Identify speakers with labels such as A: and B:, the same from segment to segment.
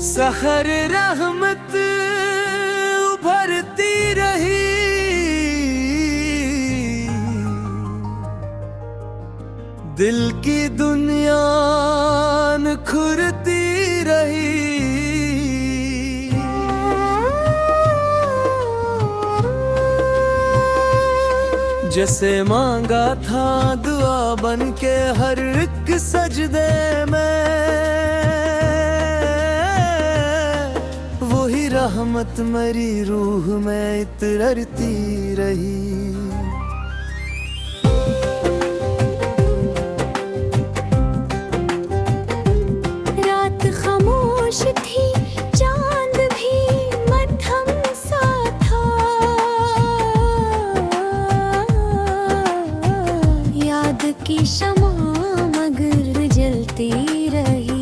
A: सहर रहमत उभरती रही, दिल की दुनिया खुरती रही। जैसे मांगा था दुआ बन के हर एक सजदे में, वही रहमत मेरी रूह में इतरती रही।
B: रात खामोश थी, चांद भी मध्यम सा था, याद की शमा मगर जलती रही।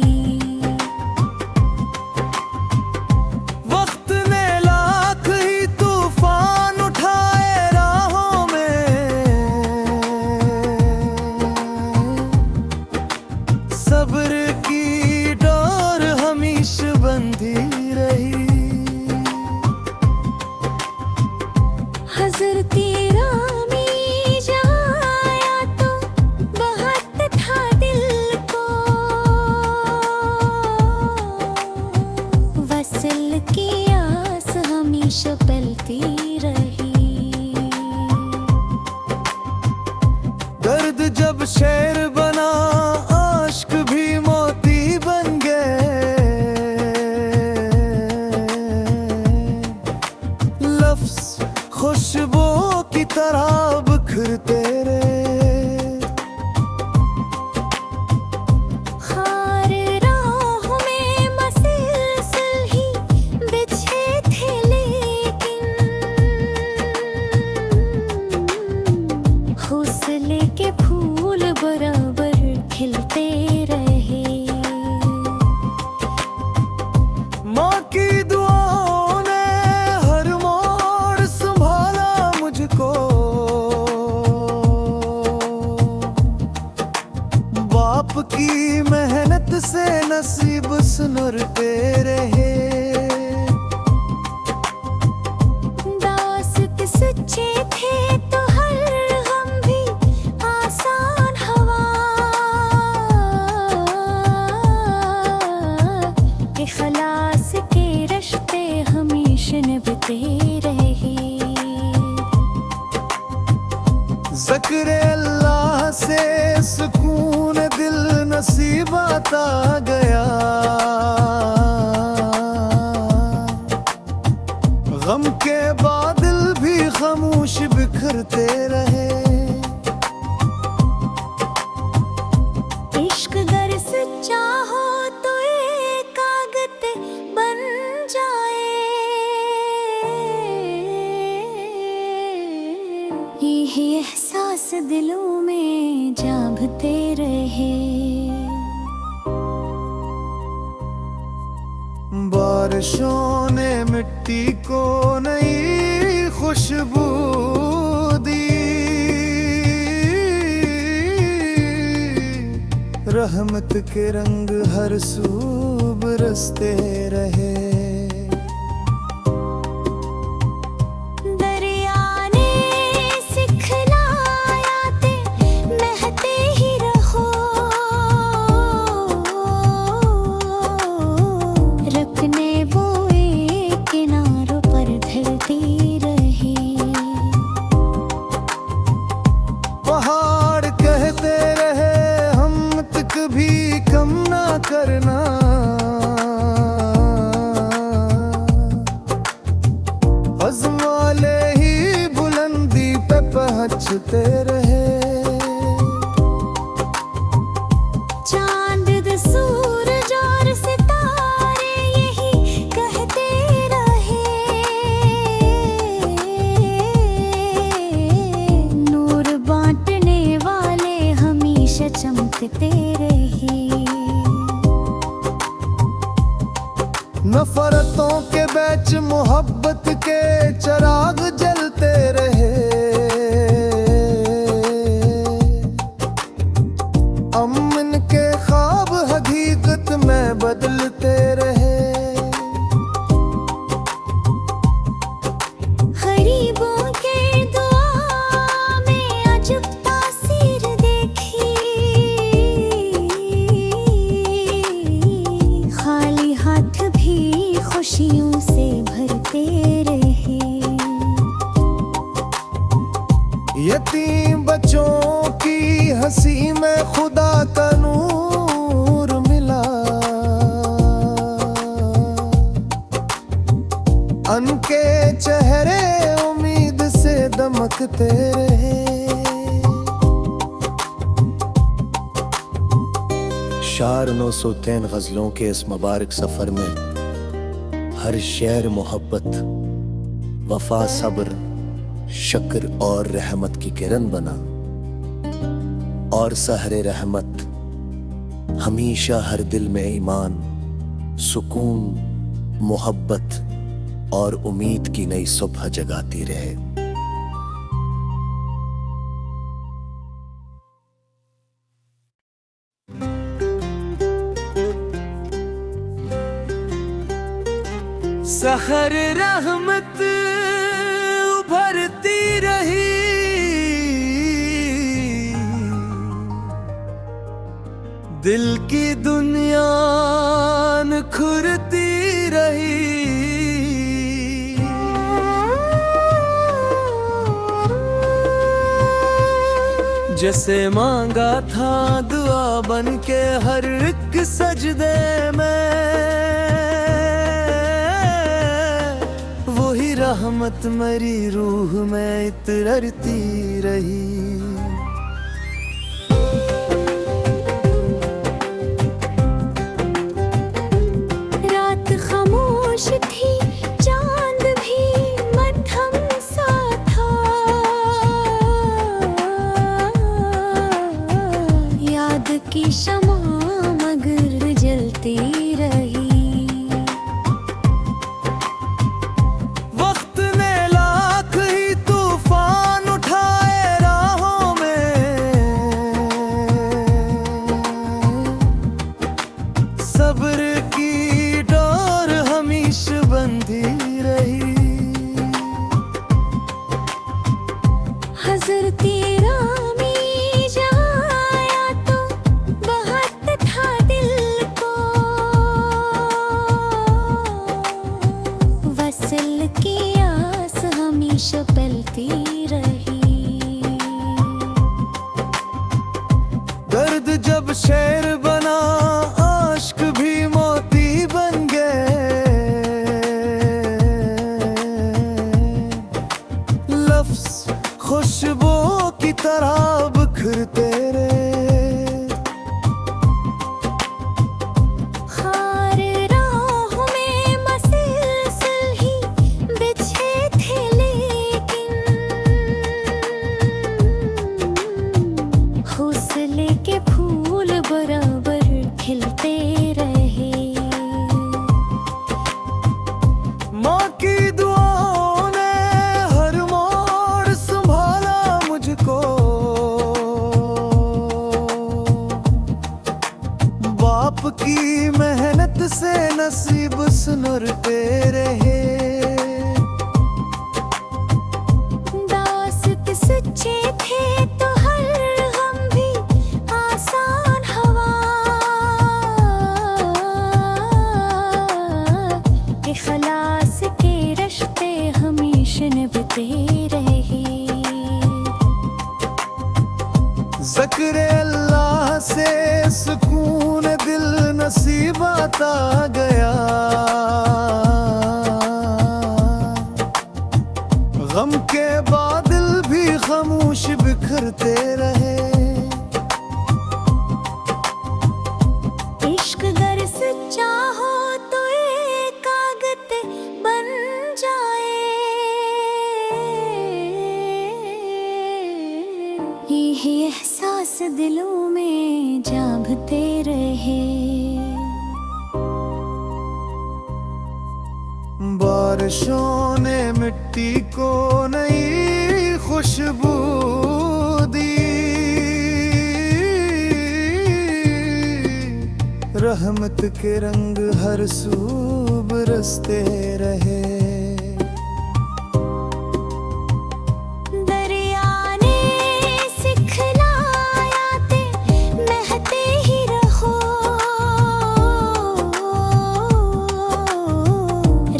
A: वक्त ने लाख ही तूफान उठाए राहों में, सब्र की डोर हमेशा बंधी रही।
B: हज़रती रामी जहाँ आया तो बहत था दिल को, वसल की आस हमेशा पलती रही।
A: दर्द जब शेर बना आश्क भी मोती बन गए, लफ्ज़ खुशबू की तरह बिखरते रहे।
B: खार राहों में मसलसल ही बिछे थे, लेकिन हौसले के फूल बराबर खिलते रहे।
A: माँ की दुआओं ने हर मोड़ संभाला मुझको, बाप की मेहनत से नसीब सुनरते रहे।
B: दास्त सच्चे थे तो हर गम भी आसान हवा, इखलास के रिश्ते हमेशा निभते रहे।
A: ज़िक्र अल्लाह से सुकून दिल नसीब आता गया, गम के बादल भी खामोश बिखरते रहे।
B: इश्क गर सच्चा हो तो एक कागत बन जाए, ये एहसास दिलों में जागते रहे।
A: बारिशों ने मिट्टी को नई खुशबू दी, रहमत के रंग हर सू बरसते रहे।
B: दरिया ने सिखलाया ते बहते ही रहो, रखने वो एक किनारों पर ढलती रही।
A: पहाड़ कहते रहे हम तक भी कम ना करना, अज़्म वाले ही बुलंदी पे पहुंचते रहे।
B: चांद सूरज और सितारे यही कहते रहे, नूर बांटने वाले हमेशा चमकते रहे।
A: नफरतों के बीच मोहब्बत के चिराग जलते रहे। अमन के ख्वाब हकीकत में बदलते रहे। हंसी में खुदा का नूर मिला, अनके चेहरे उम्मीद से दमकते रहे। शार 903 गजलों के इस मुबारक सफर में हर शेर मोहब्बत, वफा, सब्र, शक्र और रहमत की किरण बना, और सहरे रहमत हमेशा हर दिल में ईमान, सुकून, मोहब्बत और उम्मीद की नई सुबह जगाती रहे। सहर रहमत उभरती रही, दिल की दुनिया खुरती रही। जैसे मांगा था दुआ बन के हर एक सजदे में, वही रहमत मेरी रूह में इतरती रही।
B: रात खामोश थी, चांद भी मध्यम सा था, याद की शमा मगर जलती रही।
A: वक्त ने लाख ही तूफान उठाए राहों में, सब्र की डोर हमेशा बंधी रही।
B: हज़रती रामी जहाँ आया तो बहुत था दिल को, वसल की आस हमेशा पलती रही।
A: दर्द जब शेर बना, आश्क भी मोती बन गए, लफ्ज़ खुशबू की तरह बिखरते रहे।
B: खार राहों में मसलसल ही बिछे थे, लेकिन हौसले के फूल बराबर खिलते रहे।
A: माँ की दुआओं ने हर मोड़ संभाला मुझको, बाप की मेहनत से नसीब सुनरते रहे।
B: दास्त सच्चे थे तो हर हम भी आसान हवा, इखलास के रिश्ते हमेशा निभते रहे।
A: ज़िक्र अल्लाह से सुकून दिल नसीब आता गया, गम के बादल भी खामोश बिखरते रहे।
B: इश्क गर सच्चा हो तो एकाग्रत बन जाए, ये एहसास दिलों में जागते रहे।
A: बारिशों ने मिट्टी को नई खुशबू दी, रहमत के रंग हर सू बरसते रहे।
B: दरिया ने सिखलाया ते बहते ही रहो,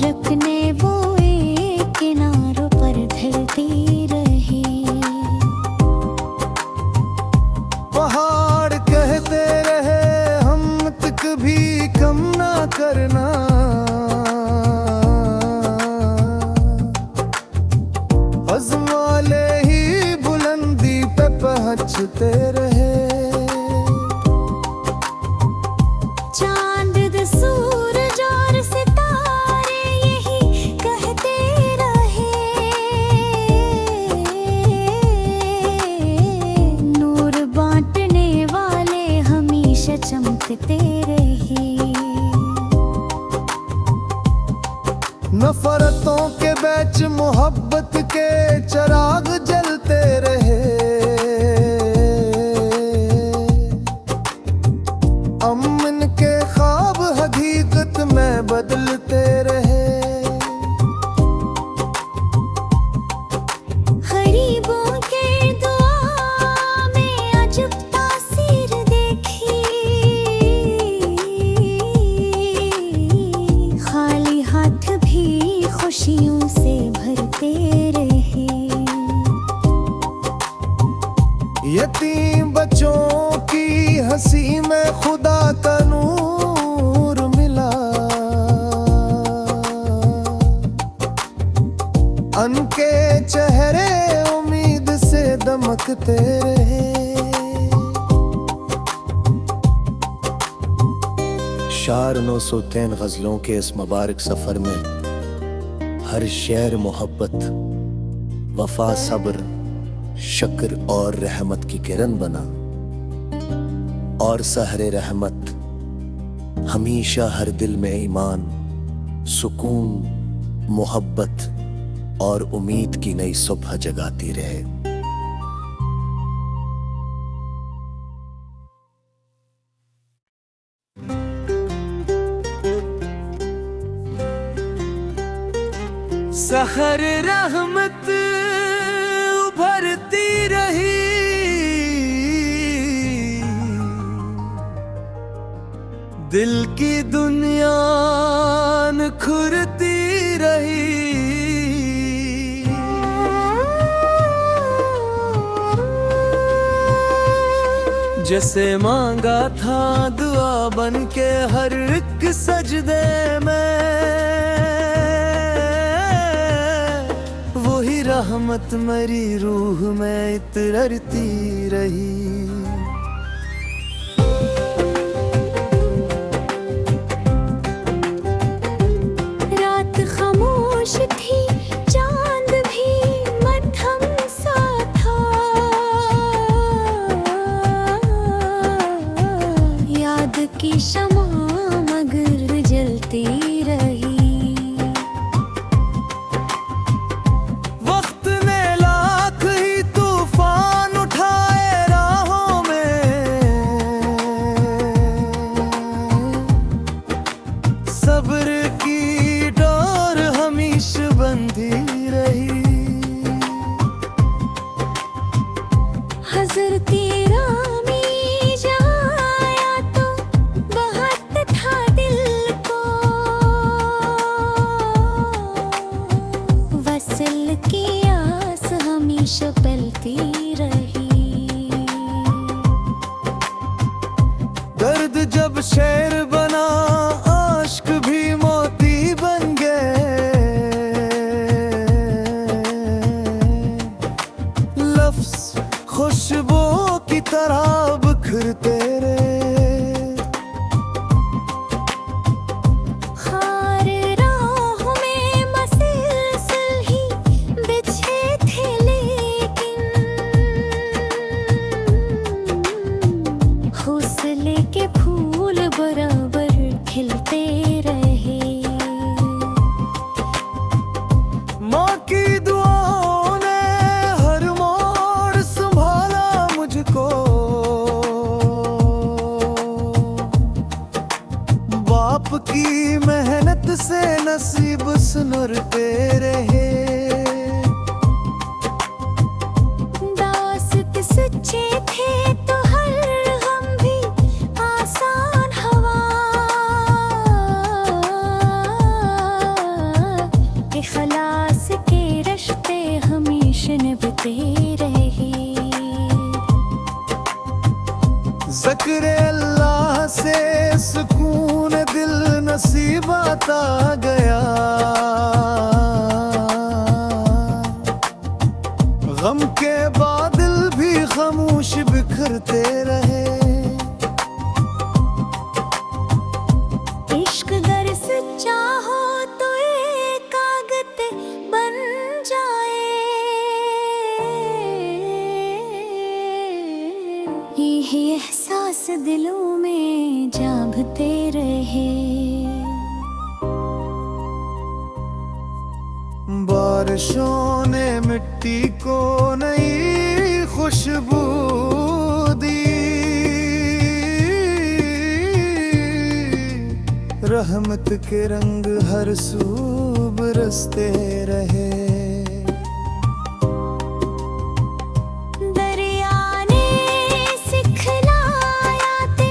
B: रखने वो एक किनारों पर ढलती रही।
A: पहाड़ कहते रहे हम तक भी कम ना करना, अज़्म वाले ही बुलंदी पे पहुंचते रहे।
B: चांद सूरज और सितारे यही कहते रहे, नूर बांटने वाले हमेशा चमकते रहे।
A: नफरतों के बीच मोहब्बत के चिराग जलते रहे, अमन के ख्वाब हकीकत में बदलते रहे।
B: गरीबों के दुआ में अजब तासीर देखी, खाली हाथ भी खुशियों से भरते रहे।
A: यतीम बच्चों की हंसी में खुदा का नूर मिला, उनके चेहरे उम्मीद से दमकते रहे। शार 903 गजलों के इस मुबारक सफर में हर शेर मोहब्बत, वफा, सब्र, शक्र और रहमत की किरण बना, और सहरे रहमत हमेशा हर दिल में ईमान, सुकून, मोहब्बत और उम्मीद की नई सुबह जगाती रहे। सहर रहमत उभरती रही, दिल की दुनिया खुरती रही। जैसे मांगा था दुआ बन के हर एक सजदे में, वही रहमत मेरी रूह में इतरती रही।
B: थी चांद भी मध्यम सा था, याद की शमा मगर जलती रही।
A: वक्त ने लाख ही तूफान उठाए राहों में, सब्र की बंधी रही।
B: हज़र तेरा में जाया तो बहुत था दिल को, वसल की आस हमेशा पलती रही।
A: दर्द जब शेर बना आश्क भी मोती बन गए, खुशबू की तरह बिखरते रहे।
B: खार राह में मसलसल ही बिछे थे, लेकिन हौसले के फूल बराबर खिलते रहे।
A: माँ की दुआओं ने हर मोड़ संभाला मुझको, बाप की मेहनत से नसीब सुनरते रहे।
B: दास्त सच्चे थे तो हर हम भी आसान हवा, इखलास के रिश्ते हमेशा निभते रहे।
A: ज़िक्र अल्लाह से सुकून दिल नसीब आता गया। गम के बादल भी खामोश बिखरते रहे।
B: इश्क गर सच्चा हो तो एक कागत बन जाए। ये एहसास दिलों में जागते रहे।
A: बारिशों ने मिट्टी को नई खुशबू दी। रहमत के रंग हर सू बरसते रहे।
B: दरिया ने सिखलाया ते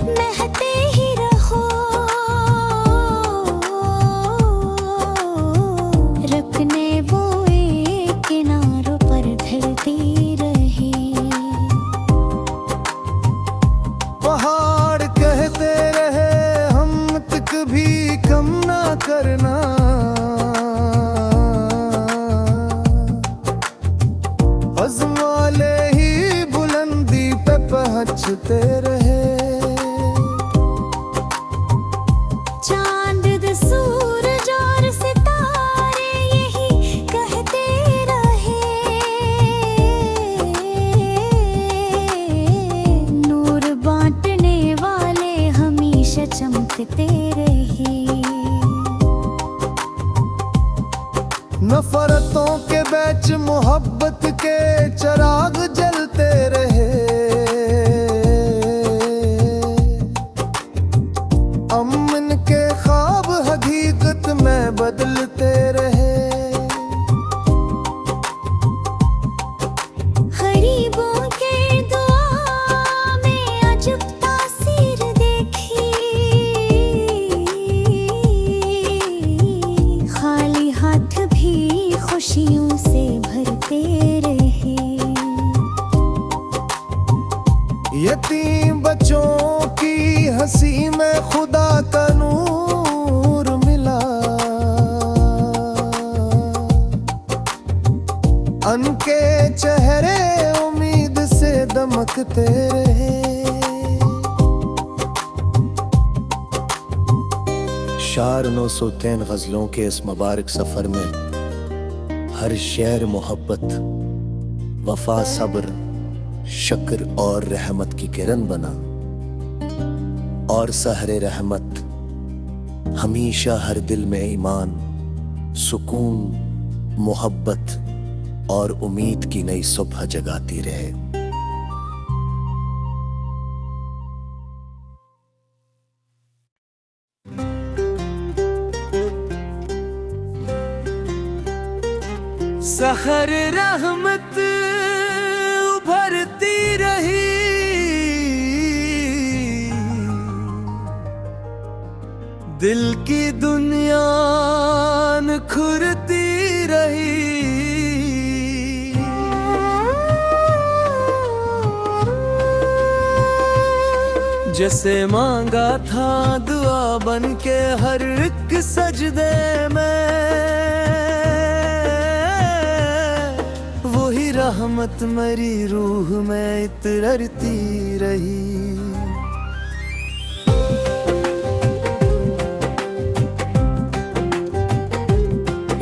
B: बहते ही रहो। रखने वो एक किनारों पर ढलती रही।
A: पहाड़ कहते रहे हिम्मत कभी कम ना करना। अज़्म वाले ही बुलंदी पे पहुंचते रहे।
B: चांद सूरज और सितारे यही कहते रहे। नूर बांटने वाले हमेशा चमकते रहे।
A: नफरतों के बीच मोहब्बत के चिराग जलते रहे। अमन के ख्वाब हकीकत में बदलते रहे।
B: गरीबों के दुआ में अजब तासीर देखी। खाली हाथ भी खुशियों से भरते रहे।
A: यतीम बच्चों की हंसी में खुदा का नूर मिला। उनके चेहरे उम्मीद से दमकते रहे। शार 903 गजलों के इस मुबारक सफर में हर शेर मोहब्बत, वफा, सब्र, शक्र और रहमत की किरण बना। और सहरे रहमत हमेशा हर दिल में ईमान, सुकून, मोहब्बत और उम्मीद की नई सुबह जगाती रहे। सहर रहमत उभरती रही। दिल की दुनिया खुरती रही। जैसे मांगा था दुआ बन के हर एक सजदे में, वही रहमत मेरी रूह में इतरती रही।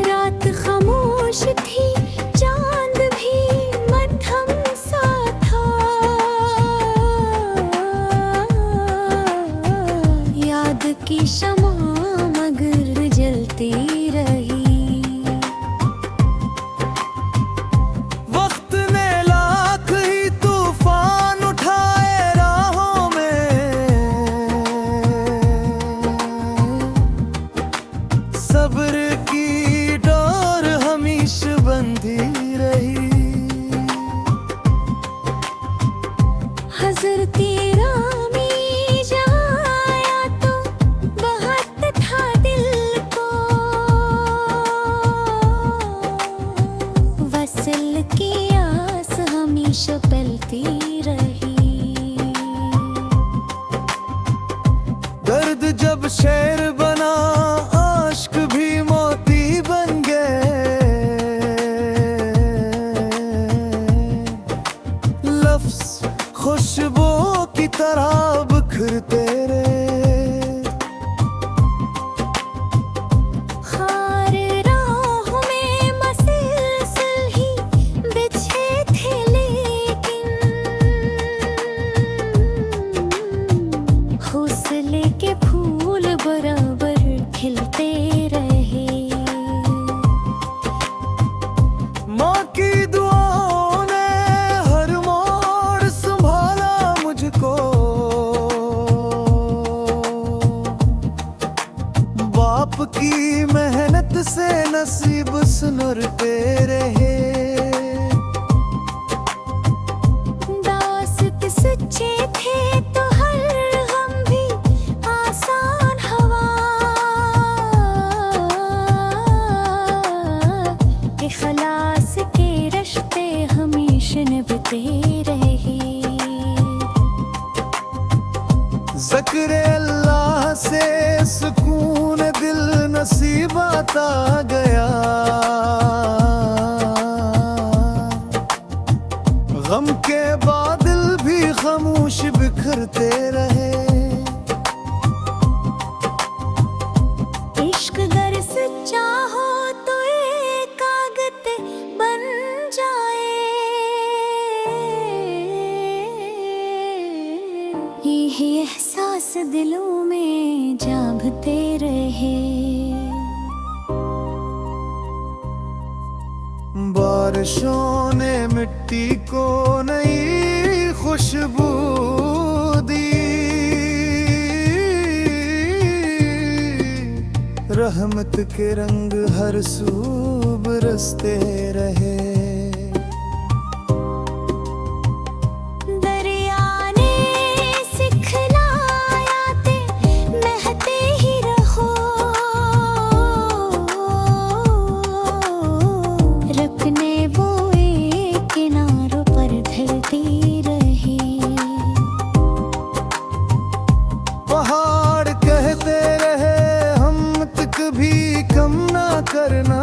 B: रात खामोश थी, चांद भी मध्यम सा था। याद की शमा मगर जलती रही।
A: वक्त ने लाख ही तूफान उठाए राहों में, सब्र की डोर हमेशा बंधी रही।
B: हज़रती रामी जाया तो बहुत था दिल को, वसल की आस हमेशा पलती रही।
A: की तरह बिखरते रहे।
B: हार राहों में मसलसल ही बिछे थे लेकिन हौसले के फूल बराबर खिलते रहे।
A: माँ की दुआओं ने हर मोड़ संभाला मुझको, बाप की मेहनत से नसीब सुनरते रहे।
B: दास्त सच्चे थे तो हर हम भी आसान हवा। इखलास के रिश्ते हमेशा निभते रहे।
A: ज़िक्र अल्लाह से सुकून दिल नसीब आता गया। गम के बादल भी खामोश बिखरते रहे।
B: इश्क गर सच्चा हो तो एक आगत बन जाए। ये एहसास दिलों में जाभते रहे।
A: बारिशों ने मिट्टी को नई खुशबू दी। रहमत के रंग हर सू बरसते रहे।
B: दरिया ने सिखलाया ते बहते ही रहो। रखने वो एक किनारों पर ढलती रही।
A: पहाड़ कहते रहे हिम्मत कभी कम ना करना।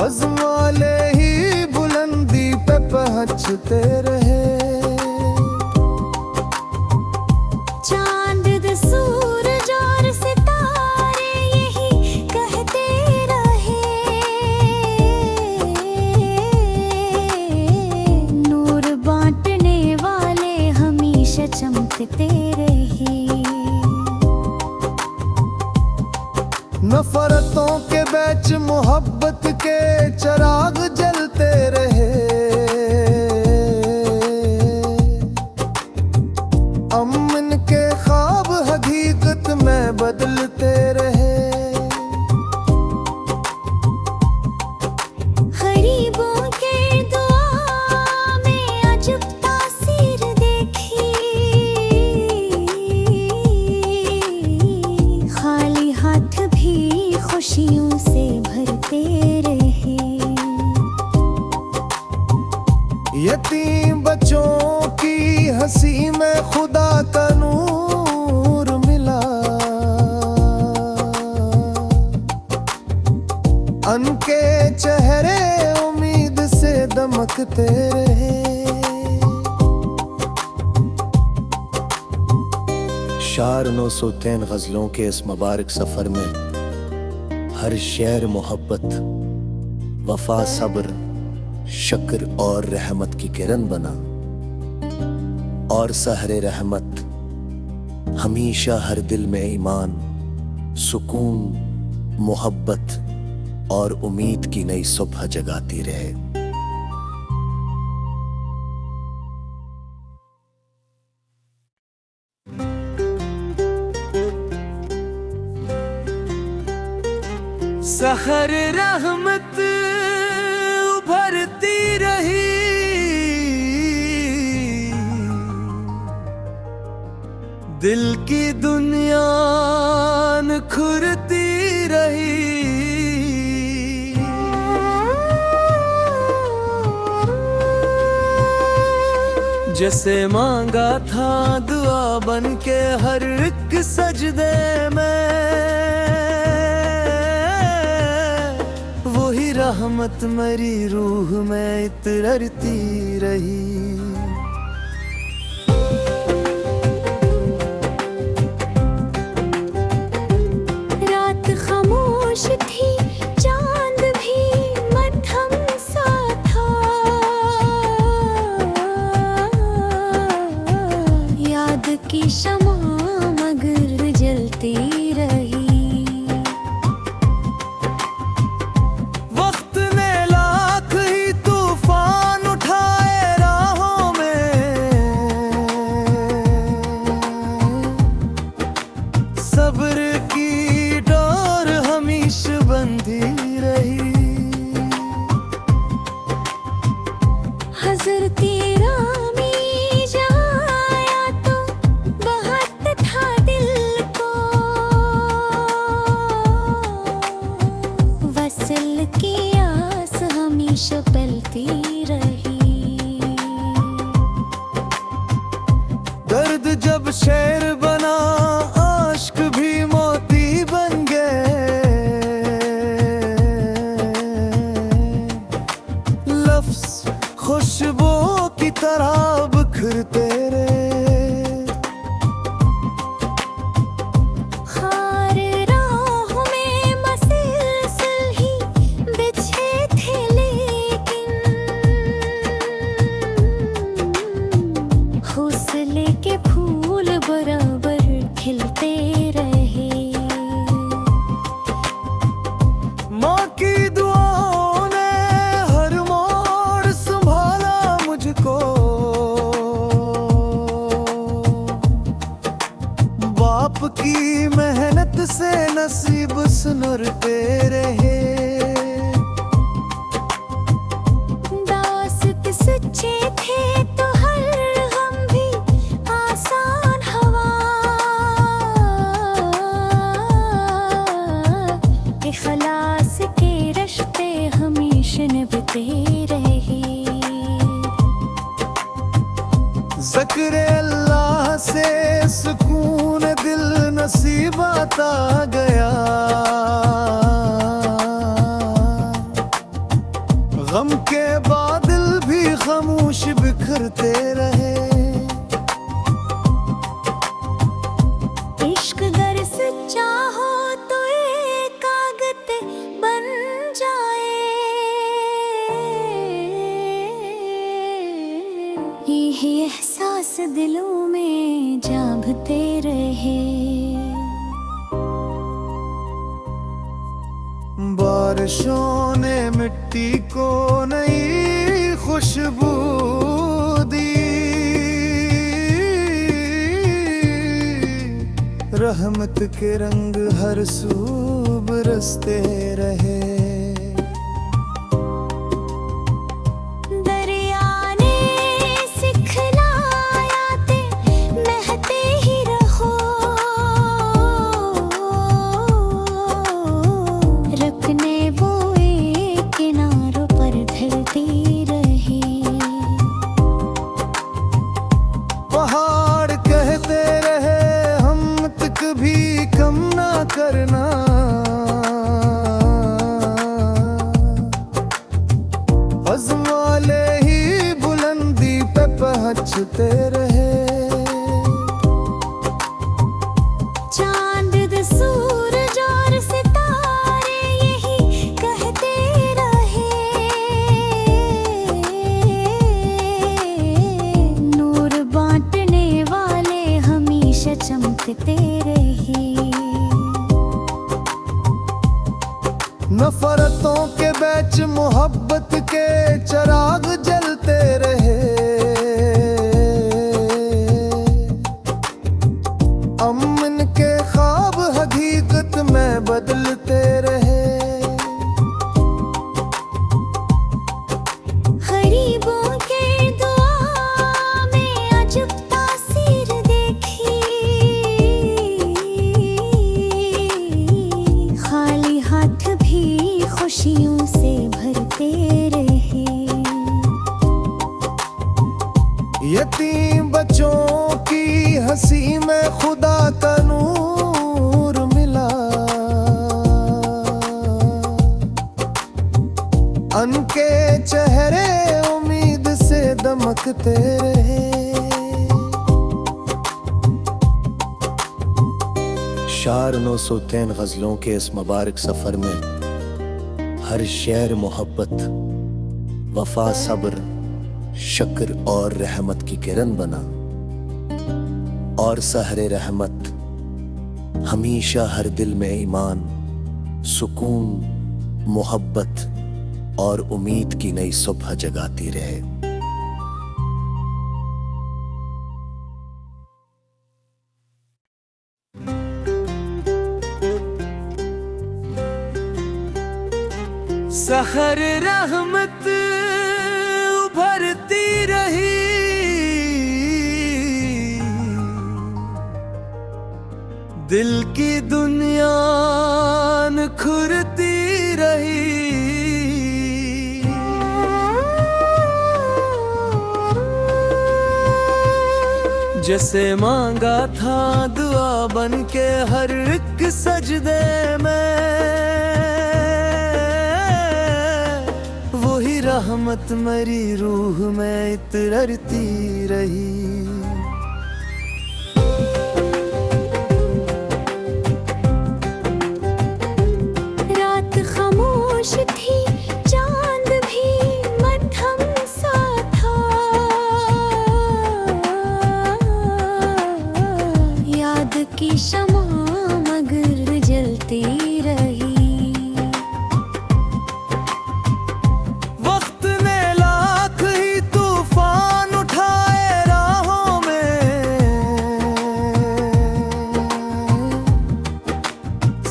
A: अज़्म वाले ही बुलंदी पे पहुंचते रहे।
B: चांद द सूरज और सितारे यही कहते रहे। नूर बांटने वाले हमेशा चमकते रहे।
A: नफरतों के बीच मोहब्बत के चिराग जलते रहे। अमन के ख्वाब हकीकत में बदलते रहे।
B: गरीबों के दुआ में अजब तासीर देखी। खाली हाथ भी खुशियों से भरते रहे।
A: यतीम बच्चों की हंसी में खुदा का नूर मिला। उनके चेहरे उम्मीद से दमकते रहे। शार 903 गजलों के इस मुबारक सफर में हर शेर मोहब्बत, वफा, सब्र, शक्र और रहमत की किरण बना। और सहरे रहमत हमेशा हर दिल में ईमान, सुकून, मोहब्बत और उम्मीद की नई सुबह जगाती रहे। सहर रहमत उभरती रही। दिल की दुनिया खुरती रही। जैसे मांगा था दुआ बन के हर एक सजदे में, वही रहमत मेरी रूह में इतरती रही।
B: रात खामोश थी, चांद भी मध्यम सा था। याद की शमा मगर जलती रही।
A: वक्त ने लाख ही तूफान उठाए राहों में, सब्र की डोर हमेशा बंधी रही।
B: हज़र तेरा में जहाँ आया तो बहुत था दिल को। वसल की आस हमेशा पलती रही।
A: दर्द जब शेर बना, आश्क भी मोती बन गए। लफ्ज़ खुशबू की तरह बिखरते रहे।
B: खार राहों में मसलसल ही बिछे थे, लेकिन हौसले के फूल बराबर खिलते रहे।
A: माँ की दुआओं ने हर मोड़ संभाला मुझको। बाप की मेहनत से नसीब सुनरते रहे।
B: दास्त सच्चे थे तो हर गम भी आसान हवा। इखलास के रिश्ते हमेशा निभते रहे।
A: ज़िक्र अल्लाह से सुकून दिल नसीब आता गया। गम के बादल भी खामोश बिखरते रहे।
B: इश्क गर सच्चा हो तो एक कागत बन जाए। ये एहसास दिलों में जागते रहे।
A: बारिशों ने मिट्टी को नई खुशबू दी। रहमत के रंग हर सू बरसते रहे।
B: दरिया ने सिखलाया ते बहते ही रहो। रखने वो एक किनारों पर ढलती रही।
A: पहाड़ कहते रहे हम तक भी कम ना करना। अज़्म वाले ही बुलंदी पे पहुंचते रहे।
B: चांद सूरज और सितारे यही कहते रहे। नूर बांटने वाले हमेशा चमकते रहे।
A: नफरतों के बीच मोहब्बत के चिराग जलते रहे। अमन के ख्वाब हकीकत में बदलते रहे।
B: गरीबों के दुआ में अजब तासीर देखी। खाली हाथ भी खुशियों से भरते रहे।
A: यतीम बच्चों की हंसी में खुदा का नूर मिला। चमकते रहे। शार 903 गजलों के इस मुबारक सफर में हर शेर मोहब्बत, वफा, सब्र, शक्र और रहमत की किरण बना। और सहरे रहमत हमेशा हर दिल में ईमान, सुकून, मोहब्बत और उम्मीद की नई सुबह जगाती रहे।
C: सहर रहमत उभरती रही, दिल की दुनिया खुरती रही। जैसे मांगा था दुआ बन के हर एक सजदे में, वही रहमत मेरी रूह में इतरती रही।
B: रात खामोश थी, चांद भी मध्यम सा था। याद की शमा मगर जलती रही।
C: वक्त ने लाख ही तूफान उठाए राहों में,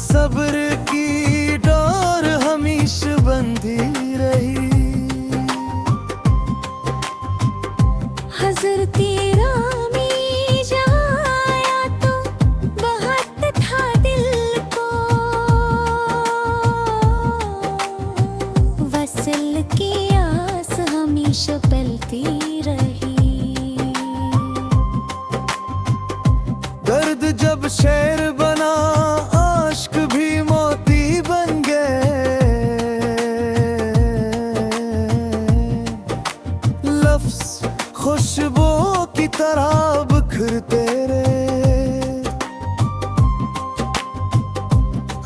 C: सब्र की डोर हमेशा बंधी रही।
B: हज़रती रामी जहाँ आया तो बहत था दिल को। वसल की आस हमेशा पलती रही।
C: दर्द जब शेर बना, आश्क भी मोती बन गए। लफ्ज़ खुशबू की तरह बिखरते रहे।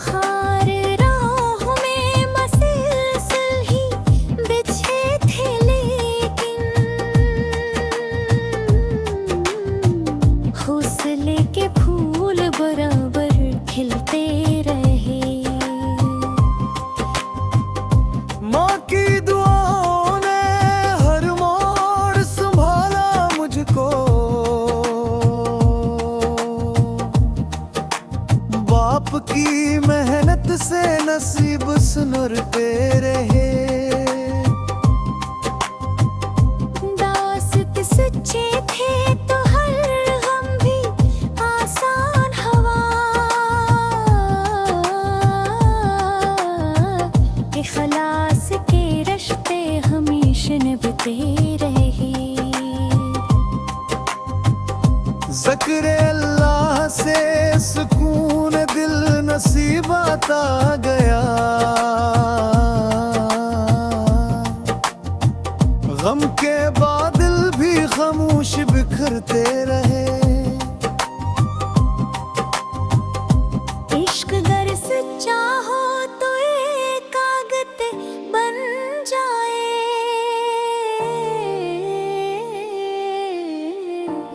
B: खार राहों में मसलसल ही बिछे थे, लेकिन हौसले के फूल बराबर खिलते रहे।
C: माँ की दुआओं ने हर मोड़ संभाला मुझको। बाप की मेहनत से नसीब सुनरते रहे।
B: दास्त सच्चे थे तो हर गम भी आसान हवा। इखलास के रिश्ते हमेशा निभते रहे।
C: ज़िक्र अल्लाह से सुकून दिल नसीब आता गया। गम के बादल भी खामोश बिखरते रहे।
B: इश्क गर सच्चा हो तो एक कागत बन जाए।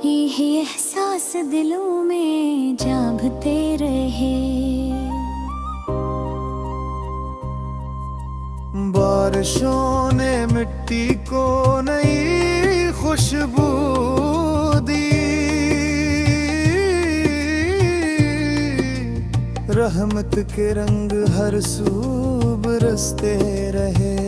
B: ये एहसास दिलों में जागते रहे।
C: बारिशों ने मिट्टी को नई खुशबू दी। रहमत के रंग हर सू बरसते रहे।